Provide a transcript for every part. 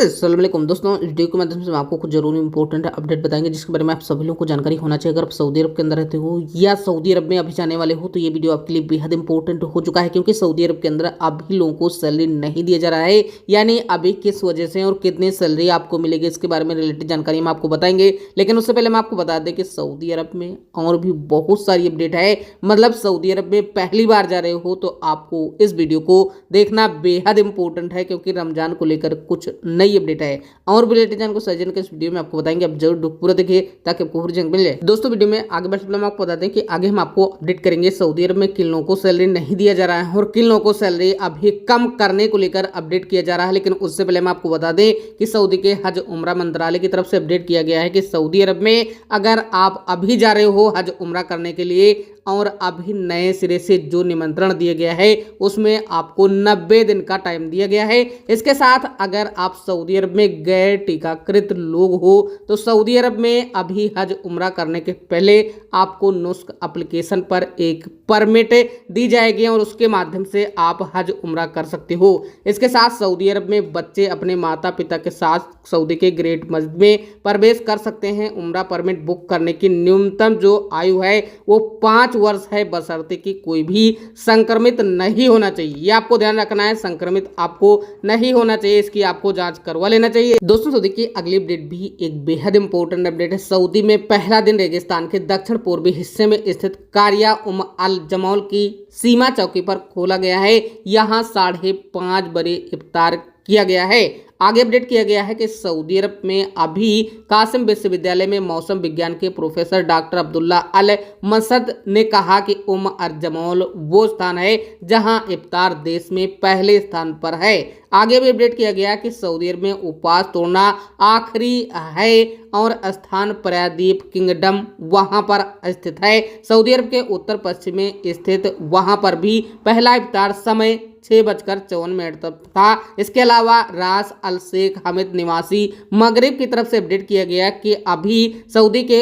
अस्सलाम वालेकुम दोस्तों, इस वीडियो के माध्यम से हम आपको कुछ जरूरी इंपॉर्टेंट अपडेट बताएंगे जिसके बारे में आप सभी लोगों को जानकारी होना चाहिए। अगर आप सऊदी अरब के अंदर रहते हो या सऊदी अरब में अभी जाने वाले हो तो ये वीडियो आपके लिए बेहद इंपॉर्टेंट हो चुका है, क्योंकि सऊदी अरब के अंदर अभी लोगों को सैलरी नहीं दिया जा रहा है। यानी अभी किस वजह से और कितनी सैलरी आपको मिलेगी इसके बारे में रिलेटेड जानकारी हम आपको बताएंगे। लेकिन उससे पहले हम आपको बता दें कि सऊदी अरब में और भी बहुत सारी अपडेट है। मतलब सऊदी अरब में पहली बार जा रहे हो तो आपको इस वीडियो को देखना बेहद इंपॉर्टेंट है, क्योंकि रमजान को लेकर कुछ नई अपडेट है और भी लेटेस्ट जानकारी सजेशन के इस वीडियो में आपको बताएंगे। आप जरूर पूरा देखिए ताकि आपको पूरी जानकारी मिल जाए। दोस्तों वीडियो में आगे बढ़ने से पहले हम आपको बता दें कि आगे हम आपको अपडेट करेंगे सऊदी अरब में किन लोगों को सैलरी नहीं दिया जा रहा है और किन लोगों को सैलरी अभी कम करने को लेकर अपडेट किया जा रहा है। लेकिन उससे पहले हम आपको बता दें कि सऊदी के हज उम्रा मंत्रालय की तरफ से अपडेट किया गया है कि सऊदी अरब में अगर आप अभी जा रहे हो हज उम्रा करने के लिए और अभी नए सिरे से जो निमंत्रण दिया गया है उसमें आपको 90 दिन का टाइम दिया गया है। इसके साथ अगर आप सऊदी अरब में गैर टीकाकृत लोग हो तो सऊदी अरब में अभी हज उम्रा करने के पहले आपको नुस्ख एप्लीकेशन पर एक परमिट दी जाएगी और उसके माध्यम से आप हज उम्रा कर सकते हो। इसके साथ सऊदी अरब में बच्चे अपने माता पिता के साथ सऊदी के ग्रेट मस्जिद में प्रवेश कर सकते हैं। उम्रा परमिट बुक करने की न्यूनतम जो आयु है वो 5 वर्ष है, बशर्ते कि कोई भी संक्रमित नहीं होना चाहिए। ये आपको ध्यान रखना है, संक्रमित आपको नहीं होना चाहिए, इसकी आपको जांच करवा लेना चाहिए। दोस्तों सऊदी की अगली अपडेट भी एक बेहद इंपॉर्टेंट अपडेट है। सऊदी में पहला दिन रेगिस्तान के दक्षिण पूर्वी हिस्से में स्थित कारिया अल जमौल की सीमा चौकी पर खोला गया है। यहाँ 5:30 बजे इफ्तार किया गया है। आगे अपडेट किया गया है कि सऊदी अरब में अभी कासिम विश्वविद्यालय में मौसम विज्ञान के प्रोफेसर डॉक्टर अब्दुल्ला अल मसद ने कहा कि अल जमौल वो स्थान है जहां इफ्तार देश में पहले स्थान पर है। आगे भी अपडेट किया गया कि सऊदी अरब में उपवास तोड़ना आखिरी है और स्थान प्रायद्वीप किंगडम वहां पर स्थित है। सऊदी अरब के उत्तर पश्चिम में स्थित वहां पर भी पहला इफ्तार समय 6:54 तक था। इसके अलावा रास अल शेख हमिद निवासी मगरिब की तरफ से अपडेट किया गया कि अभी सऊदी के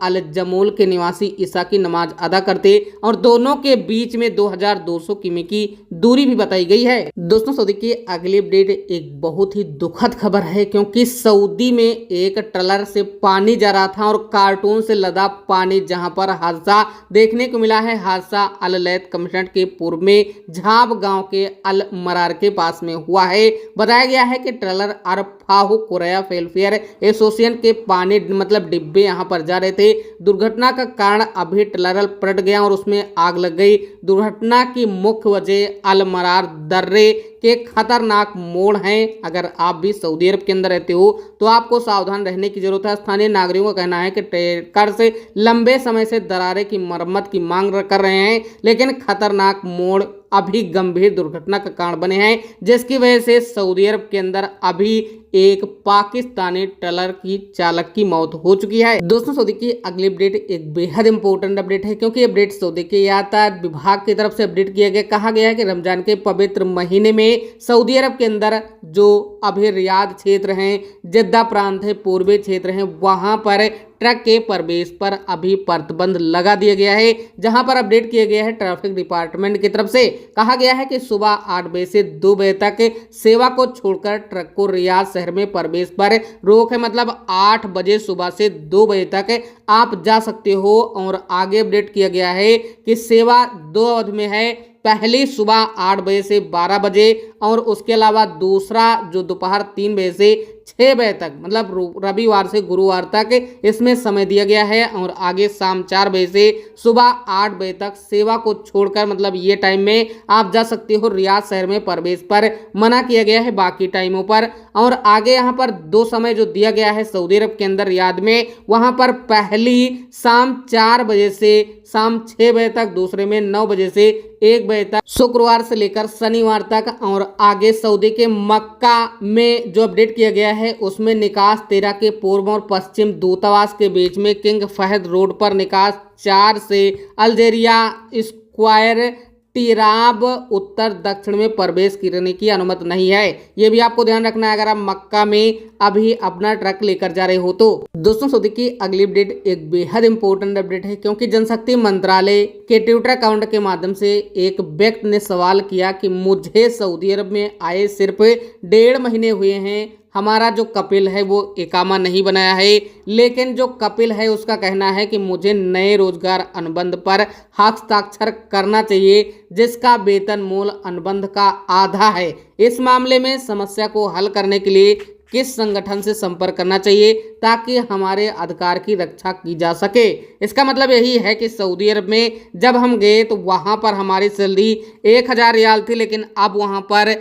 अल जमूल के निवासी ईसा की नमाज अदा करते और दोनों के बीच में 2200 किमी की दूरी भी बताई गई है। दोस्तों सऊदी की अगली अपडेट एक बहुत ही दुखद खबर है, क्योंकि सऊदी में एक ट्रलर से पानी जा रहा था और कार्टून से लदा पानी जहां पर हादसा देखने को मिला है। हादसा अल लैथ कमिश्नरेट के पूर्व में झाब गांव के अल मरार के पास में हुआ है। बताया गया है कि ट्रेलर अरफाहु कुरैया वेलफेयर एसोसिएशन के पानी डिब्बे यहां पर जा रहे थे। दुर्घटना का कारण अभी ट्रेलर पलट गया और उसमें आग लग गई। दुर्घटना की मुख्य वजह अल मरार दर्रे के खतरनाक मोड़ हैं। अगर आप भी सऊदी अरब के अंदर रहते हो तो आपको सावधान रहने की जरूरत है। स्थानीय नागरिकों का कहना है कि टैंकर से लंबे समय से दरारें की मरम्मत की मांग कर रहे हैं, लेकिन खतरनाक मोड़ अभी गंभीर दुर्घटना का कारण बने हैं, जिसकी वजह से सऊदी अरब के अंदर अभी एक पाकिस्तानी ट्रलर की चालक की मौत हो चुकी है। दोस्तों सऊदी की अगली अपडेट एक बेहद इंपॉर्टेंट अपडेट है, क्योंकि अपडेट सऊदी के यातायात विभाग की तरफ से अपडेट किया गया। कहा गया है कि रमजान के पवित्र महीने में सऊदी अरब के अंदर जो अभी रियाद क्षेत्र हैं, जद्दा प्रांत है, पूर्वी क्षेत्र हैं, वहां पर ट्रक के प्रवेश पर अभी प्रतिबंध लगा दिया गया है। जहां पर अपडेट किया गया है ट्रैफिक डिपार्टमेंट की तरफ से कहा गया है कि सुबह 8 बजे से 2 बजे तक सेवा को छोड़कर ट्रक को रियाद शहर में प्रवेश पर रोक है। मतलब 8 बजे सुबह से 2 बजे तक आप जा सकते हो। और आगे अपडेट किया गया है कि सेवा 2 अवधि में है। पहली सुबह 8 बजे से 12 बजे और उसके अलावा दूसरा जो दोपहर 3 बजे से 6 बजे तक, मतलब रविवार से गुरुवार तक इसमें समय दिया गया है। और आगे शाम 4 बजे से सुबह 8 बजे तक सेवा को छोड़कर, मतलब ये टाइम में आप जा सकते हो। रियाद शहर में प्रवेश पर मना किया गया है बाकी टाइमों पर। और आगे यहाँ पर 2 समय जो दिया गया है सऊदी अरब के अंदर रियाद में, वहाँ पर पहली शाम 4 बजे से शाम 6 बजे तक, दूसरे में 9 बजे से 1 बजे तक, शुक्रवार से लेकर शनिवार तक। और आगे सऊदी के मक्का में जो अपडेट किया गया है उसमें निकास 13 के पूर्व और पश्चिम दूतावास के बीच में किंग फहद रोड पर निकास 4 से अल्जेरिया स्क्वायर तिराब उत्तर दक्षिण में प्रवेश करने की अनुमति नहीं है। ये भी आपको ध्यान रखना है अगर आप मक्का में अभी अपना ट्रक लेकर जा रहे हो तो। दोस्तों सऊदी की अगली अपडेट एक बेहद इंपॉर्टेंट अपडेट है, क्योंकि जनशक्ति मंत्रालय के ट्विटर अकाउंट के माध्यम से एक व्यक्ति ने सवाल किया कि मुझे सऊदी अरब में आए सिर्फ 1.5 महीने हुए हैं, हमारा जो कपिल है वो इकामा नहीं बनाया है, लेकिन जो कपिल है उसका कहना है कि मुझे नए रोजगार अनुबंध पर हस्ताक्षर करना चाहिए, जिसका वेतन मूल अनुबंध का आधा है। इस मामले में समस्या को हल करने के लिए किस संगठन से संपर्क करना चाहिए ताकि हमारे अधिकार की रक्षा की जा सके। इसका मतलब यही है कि सऊदी अरब में जब हम गए तो वहाँ पर हमारी सैलरी 1000 रियाल थी, लेकिन अब वहाँ पर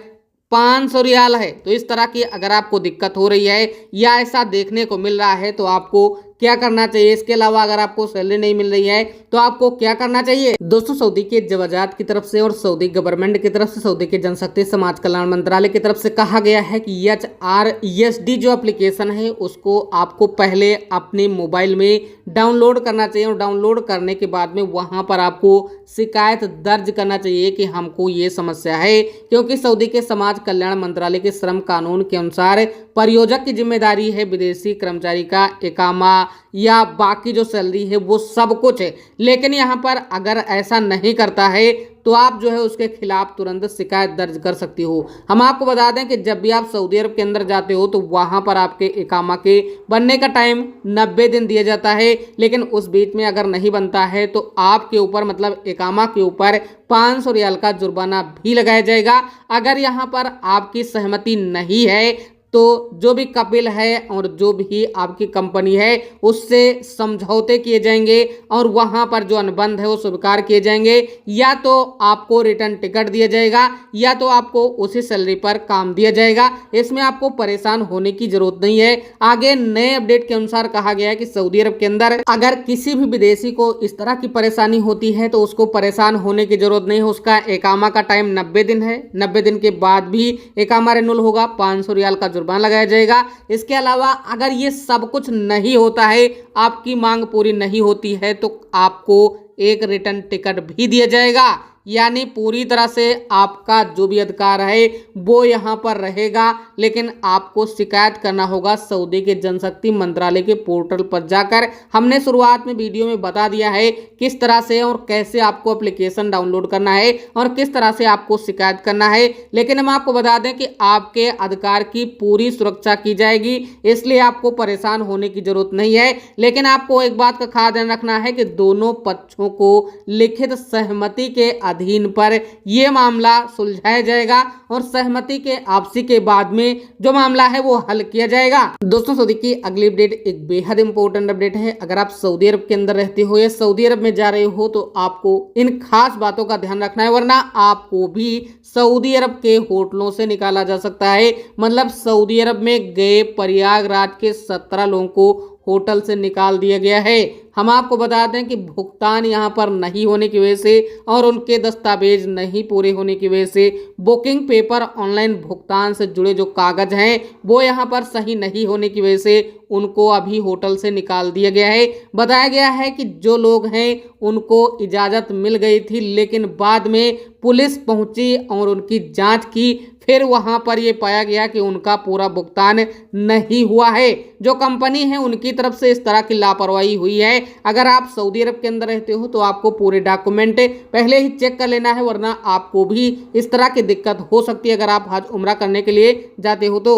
500 रियाल है। तो इस तरह की अगर आपको दिक्कत हो रही है या ऐसा देखने को मिल रहा है तो आपको क्या करना चाहिए। इसके अलावा अगर आपको सैलरी नहीं मिल रही है तो आपको क्या करना चाहिए। दोस्तों, सऊदी के जवाजात की तरफ से और सऊदी गवर्नमेंट की तरफ से, सऊदी के जनशक्ति समाज कल्याण मंत्रालय की तरफ से कहा गया है कि HRESD जो एप्लीकेशन है उसको आपको पहले अपने मोबाइल में डाउनलोड करना चाहिए और डाउनलोड करने के बाद में वहां पर आपको शिकायत दर्ज करना चाहिए कि हमको ये समस्या है, क्योंकि सऊदी के समाज कल्याण मंत्रालय के श्रम कानून के अनुसार परियोजक की जिम्मेदारी है विदेशी कर्मचारी का इकामा या बाकी जो सैलरी है वो सब कुछ है। लेकिन यहाँ पर अगर ऐसा नहीं करता है तो आप जो है उसके खिलाफ तुरंत शिकायत दर्ज कर सकती हो। हम आपको बता दें कि जब भी आप सऊदी अरब के अंदर जाते हो तो वहाँ पर आपके इकामा के बनने का टाइम 90 दिन दिया जाता है, लेकिन उस बीच में अगर नहीं बनता है तो आपके ऊपर मतलब इकामा के ऊपर 500 रियाल का जुर्माना भी लगाया जाएगा। अगर यहाँ पर आपकी सहमति नहीं है तो जो भी कपिल है और जो भी आपकी कंपनी है उससे समझौते किए जाएंगे और वहां पर जो अनुबंध है वो स्वीकार किए जाएंगे, या तो आपको रिटर्न टिकट दिया जाएगा या तो आपको उसी सैलरी पर काम दिया जाएगा। इसमें आपको परेशान होने की जरूरत नहीं है। आगे नए अपडेट के अनुसार कहा गया है कि सऊदी अरब के अंदर अगर किसी भी विदेशी को इस तरह की परेशानी होती है तो उसको परेशान होने की जरूरत नहीं है। उसका इकामा का टाइम 90 दिन है, 90 दिन के बाद भी इकामा रिन्यूअल होगा, 500 रियाल का जुर्माना लगाया जाएगा। इसके अलावा अगर ये सब कुछ नहीं होता है, आपकी मांग पूरी नहीं होती है, तो आपको एक रिटर्न टिकट भी दिया जाएगा। यानी पूरी तरह से आपका जो भी अधिकार है वो यहाँ पर रहेगा, लेकिन आपको शिकायत करना होगा सऊदी के जनशक्ति मंत्रालय के पोर्टल पर जाकर। हमने शुरुआत में वीडियो में बता दिया है किस तरह से और कैसे आपको एप्लीकेशन डाउनलोड करना है और किस तरह से आपको शिकायत करना है, लेकिन हम आपको बता दें कि आपके अधिकार की पूरी सुरक्षा की जाएगी, इसलिए आपको परेशान होने की जरूरत नहीं है। लेकिन आपको एक बात का खास ध्यान रखना है कि दोनों पक्षों को लिखित सहमति के अधीन पर यह मामला सुलझाया जाएगा और सहमति के आपसी के बाद में जो मामला है वो हल किया जाएगा। दोस्तों, सऊदी की अगली अपडेट एक बेहद इंपॉर्टेंट अपडेट है। अगर आप सऊदी अरब के अंदर रहते हो या सऊदी अरब में जा रहे हो तो आपको इन खास बातों का ध्यान रखना है, वरना आपको भी सऊदी अरब के होटलों से निकाला जा सकता है। मतलब सऊदी अरब में गए प्रयागराज के 17 लोगों को होटल से निकाल दिया गया है। हम आपको बता दें कि भुगतान यहाँ पर नहीं होने की वजह से और उनके दस्तावेज नहीं पूरे होने की वजह से बुकिंग पेपर, ऑनलाइन भुगतान से जुड़े जो कागज हैं वो यहाँ पर सही नहीं होने की वजह से उनको अभी होटल से निकाल दिया गया है। बताया गया है कि जो लोग हैं उनको इजाज़त मिल गई थी, लेकिन बाद में पुलिस पहुंची और उनकी जांच की, फिर वहां पर यह पाया गया कि उनका पूरा भुगतान नहीं हुआ है। जो कंपनी है उनकी तरफ से इस तरह की लापरवाही हुई है। अगर आप सऊदी अरब के अंदर रहते हो तो आपको पूरे डॉक्यूमेंट पहले ही चेक कर लेना है, वरना आपको भी इस तरह की दिक्कत हो सकती है अगर आप हज उम्रा करने के लिए जाते हो तो।